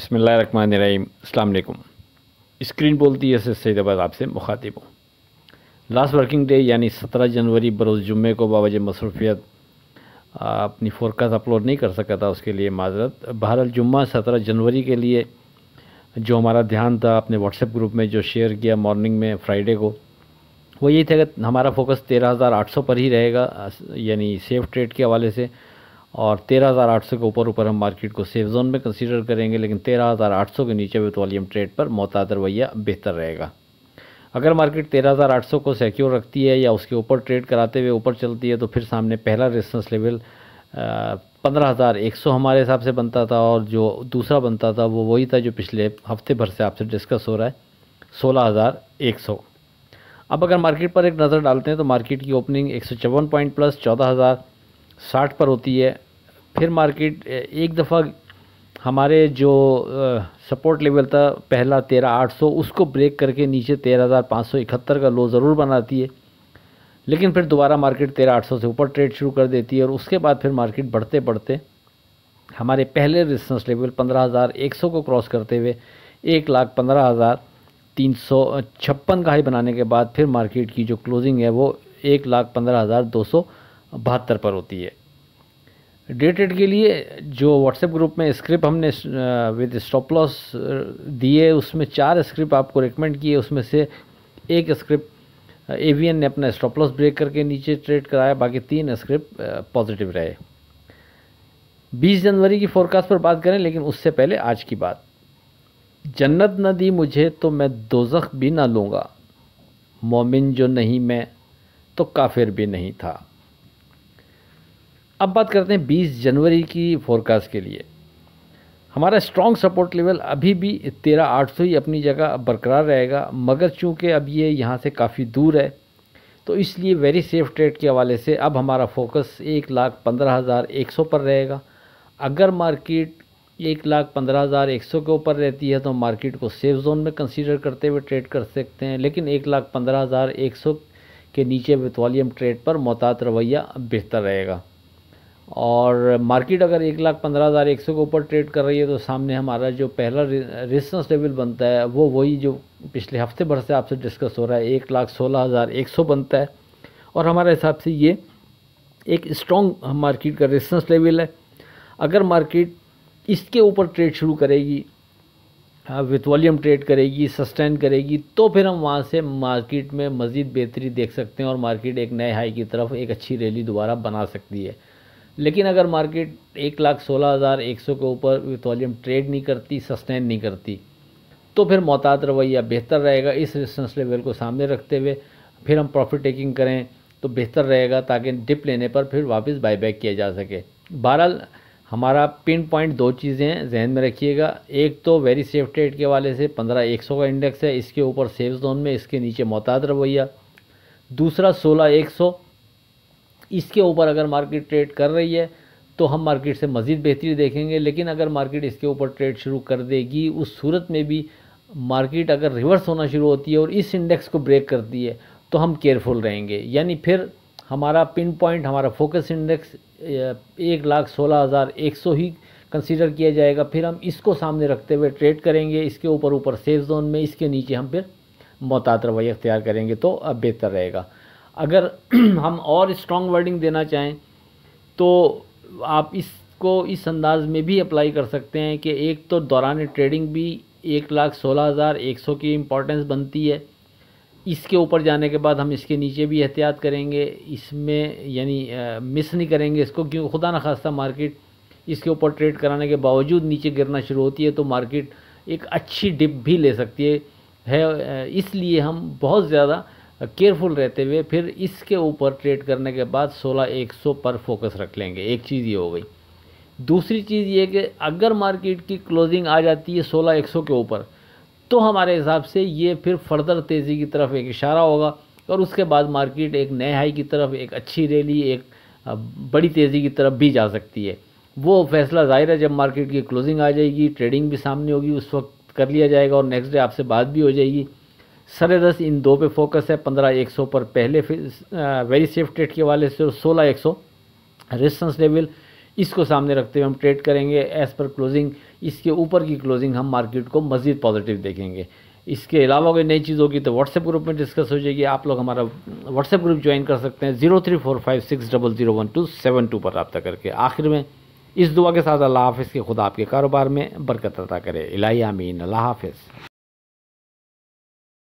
बिस्मिल्लाहिर्रहमानिर्रहीम। अस्सलाम वालेकुम। स्क्रीन बोलती है सैदाबाद आपसे मुखातिब हूँ। लास्ट वर्किंग डे यानी 17 जनवरी बरोज़ जुम्मे को बावजह मसरूफियत अपनी फोरकास्ट अपलोड नहीं कर सका था, उसके लिए माजरत। बहरहाल जुम्मा 17 जनवरी के लिए जो हमारा ध्यान था अपने व्हाट्सएप ग्रुप में जो शेयर किया मॉर्निंग में फ्राइडे को, वो यही था कि हमारा फोकस 13,800 पर ही रहेगा, यानी सेफ ट्रेड के हवाले से। और 13,800 के ऊपर हम मार्केट को सेफ जोन में कंसीडर करेंगे, लेकिन 13,800 के नीचे विद वॉल्यूम ट्रेड पर मोहतात रवैया बेहतर रहेगा। अगर मार्केट 13,800 को सिक्योर रखती है या उसके ऊपर ट्रेड कराते हुए ऊपर चलती है तो फिर सामने पहला रेजिस्टेंस लेवल 15,100 हमारे हिसाब से बनता था, और जो दूसरा बनता था वो वही था जो पिछले हफ्ते भर से आपसे डिस्कस हो रहा है, 16,100। अब अगर मार्केट पर एक नज़र डालते हैं तो मार्केट की ओपनिंग 154 पॉइंट प्लस 14,060 पर होती है। फिर मार्केट एक दफ़ा हमारे जो सपोर्ट लेवल था पहला 13,800, उसको ब्रेक करके नीचे 13,571 का लो ज़रूर बनाती है, लेकिन फिर दोबारा मार्केट 13,800 से ऊपर ट्रेड शुरू कर देती है। और उसके बाद फिर मार्केट बढ़ते बढ़ते हमारे पहले रेजिस्टेंस लेवल 15,100 को क्रॉस करते हुए 1,15,356 का हाई बनाने के बाद फिर मार्केट की जो क्लोजिंग है वो 1,15,272 पर होती है। डे ट्रेड के लिए जो व्हाट्सएप ग्रुप में स्क्रिप्ट हमने विद स्टॉप लॉस दिए, उसमें 4 स्क्रिप्ट आपको रिकमेंड किए, उसमें से एक स्क्रिप्ट एवीएन ने अपना स्टॉप लॉस ब्रेक करके नीचे ट्रेड कराया, बाकी 3 स्क्रिप्ट पॉजिटिव रहे। 20 जनवरी की फोरकास्ट पर बात करें, लेकिन उससे पहले आज की बात। जन्नत न दी मुझे तो मैं दोज़ख भी ना लूँगा, मोमिन जो नहीं मैं तो काफिर भी नहीं था। अब बात करते हैं 20 जनवरी की फोरकास्ट के लिए। हमारा स्ट्रॉन्ग सपोर्ट लेवल अभी भी 13,800 ही अपनी जगह बरकरार रहेगा, मगर चूंकि अब ये यहाँ से काफ़ी दूर है तो इसलिए वेरी सेफ ट्रेड के हवाले से अब हमारा फोकस 1,15,100 पर रहेगा। अगर मार्केट 1,15,100 के ऊपर रहती है तो मार्केट को सेफ जोन में कंसीडर करते हुए ट्रेड कर सकते हैं, लेकिन 1,15,100 के नीचे विद वॉल्यूम ट्रेड पर मोहतात रवैया बेहतर रहेगा। और मार्केट अगर 1,15,100 के ऊपर ट्रेड कर रही है तो सामने हमारा जो पहला रेजिस्टेंस लेवल बनता है वो वही जो पिछले हफ्ते भर से आपसे डिस्कस हो रहा है, 1,16,100 बनता है। और हमारे हिसाब से ये एक स्ट्रॉन्ग मार्केट का रेजिस्टेंस लेवल है। अगर मार्केट इसके ऊपर ट्रेड शुरू करेगी, विथ वॉल्यूम ट्रेड करेगी, सस्टेन करेगी, तो फिर हम वहाँ से मार्केट में मज़ीद बेहतरी देख सकते हैं और मार्केट एक नए हाई की तरफ एक अच्छी रैली दोबारा बना सकती है। लेकिन अगर मार्केट 1,16,100 के ऊपर विथ वॉल्यूम ट्रेड नहीं करती, सस्टेन नहीं करती, तो फिर मोहतात रवैया बेहतर रहेगा। इस रेजिस्टेंस लेवल को सामने रखते हुए फिर हम प्रॉफिट टेकिंग करें तो बेहतर रहेगा, ताकि डिप लेने पर फिर वापस बाईबैक किया जा सके। बहरहाल हमारा पिन पॉइंट 2 चीज़ें हैं, जहन में रखिएगा। एक तो वेरी सेफ ट्रेड के वाले से 15,100 का इंडेक्स है, इसके ऊपर सेफ जोन में, इसके नीचे मोहतात रवैया। दूसरा 16,100, इसके ऊपर अगर मार्केट ट्रेड कर रही है तो हम मार्केट से मज़ीद बेहतरी देखेंगे, लेकिन अगर मार्केट इसके ऊपर ट्रेड शुरू कर देगी, उस सूरत में भी मार्केट अगर रिवर्स होना शुरू होती है और इस इंडेक्स को ब्रेक करती है तो हम केयरफुल रहेंगे। यानी फिर हमारा पिन पॉइंट, हमारा फोकस इंडेक्स 1,16,100 ही कंसीडर किया जाएगा। फिर हम इसको सामने रखते हुए ट्रेड करेंगे, इसके ऊपर सेफ जोन में, इसके नीचे हम फिर मोहतात रवैया अख्तियार करेंगे तो अब बेहतर रहेगा। अगर हम और स्ट्रॉन्ग वर्डिंग देना चाहें तो आप इसको इस अंदाज में भी अप्लाई कर सकते हैं कि एक तो दौरान ट्रेडिंग भी 1,16,100 की इम्पोर्टेंस बनती है, इसके ऊपर जाने के बाद हम इसके नीचे भी एहतियात करेंगे, इसमें यानी मिस नहीं करेंगे इसको, क्योंकि खुदा न खास्ता मार्केट इसके ऊपर ट्रेड कराने के बावजूद नीचे गिरना शुरू होती है तो मार्केट एक अच्छी डिप भी ले सकती है। इसलिए हम बहुत ज़्यादा केयरफुल रहते हुए फिर इसके ऊपर ट्रेड करने के बाद 16,100 पर फोकस रख लेंगे। एक चीज़ ये हो गई। दूसरी चीज़ ये कि अगर मार्केट की क्लोजिंग आ जाती है 16,100 के ऊपर तो हमारे हिसाब से ये फिर फर्दर तेज़ी की तरफ एक इशारा होगा और उसके बाद मार्केट एक नए हाई की तरफ, एक अच्छी रैली, एक बड़ी तेज़ी की तरफ भी जा सकती है। वो फैसला ज़ाहिर है जब मार्केट की क्लोजिंग आ जाएगी, ट्रेडिंग भी सामने होगी, उस वक्त कर लिया जाएगा और नेक्स्ट डे आपसे बात भी हो जाएगी। 10.5 इन 2 पे फोकस है, 15,100 पर पहले वेरी सेफ ट्रेड के वाले से, 16,100 रेजिस्टेंस लेवल, इसको सामने रखते हुए हम ट्रेड करेंगे एज़ पर क्लोजिंग। इसके ऊपर की क्लोजिंग हम मार्केट को मज़ीद पॉजिटिव देखेंगे। इसके अलावा कोई नई चीज़ होगी तो व्हाट्सएप ग्रुप में डिस्कस हो जाएगी। आप लोग हमारा व्हाट्सएप ग्रुप ज्वाइन कर सकते हैं 0345600172 पर रब्ता करके। आखिर में इस दुआ के साथ अल्लाह हाफ़िज़ कि खुदा आपके कारोबार में बरकत अता करे। इलाही आमीन। अल्लाह हाफ़िज़।